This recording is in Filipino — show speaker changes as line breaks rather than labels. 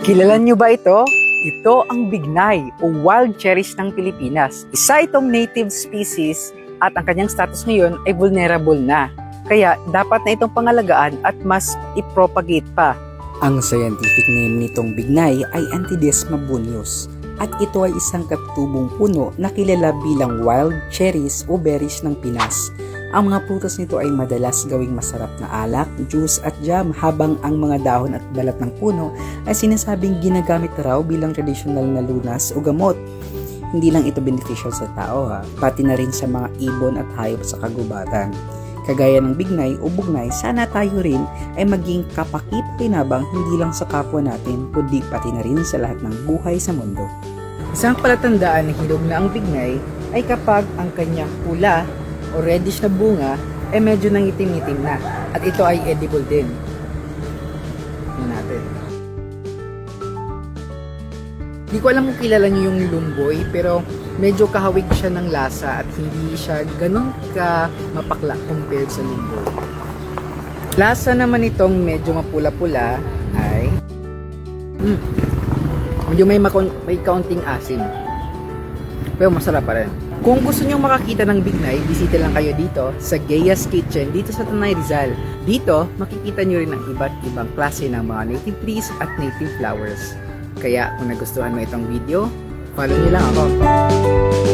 Kilala niyo ba ito? Ito ang bignay o wild cherries ng Pilipinas. Isa itong native species at ang kanyang status ngayon ay vulnerable na. Kaya dapat na itong pangalagaan at mas i-propagate pa.
Ang scientific name nitong bignay ay Antidesma buneus at ito ay isang katubong puno na kilala bilang wild cherries o berries ng Pinas. Ang mga prutas nito ay madalas gawing masarap na alak, juice at jam habang ang mga dahon at balat ng puno ay sinasabing ginagamit raw bilang tradisyonal na lunas o gamot. Hindi lang ito beneficial sa tao pati na rin sa mga ibon at hayop sa kagubatan. Kagaya ng bignay o bugnay, sana tayo rin ay maging kapaki-pakinabang hindi lang sa kapwa natin kundi pati na rin sa lahat ng buhay sa mundo.
Isang palatandaan na hinog na ang bignay ay kapag ang kanyang pula o reddish na bunga ay medyo nangitim-itim na at ito ay edible din. Tingnan natin. Hindi ko alam kung kilala niyo yung lumboy pero medyo kahawig siya ng lasa at hindi siya ganun ka mapakla compared sa lumboy. Lasa naman itong medyo mapula-pula ay medyo may kaunting asim. Pero masarap pa rin. Kung gusto nyo makakita ng bignay, bisita lang kayo dito sa Gaya's Kitchen dito sa Tanay Rizal. Dito, makikita nyo rin ang iba't ibang klase ng mga native trees at native flowers. Kaya kung nagustuhan mo itong video, follow nyo lang ako.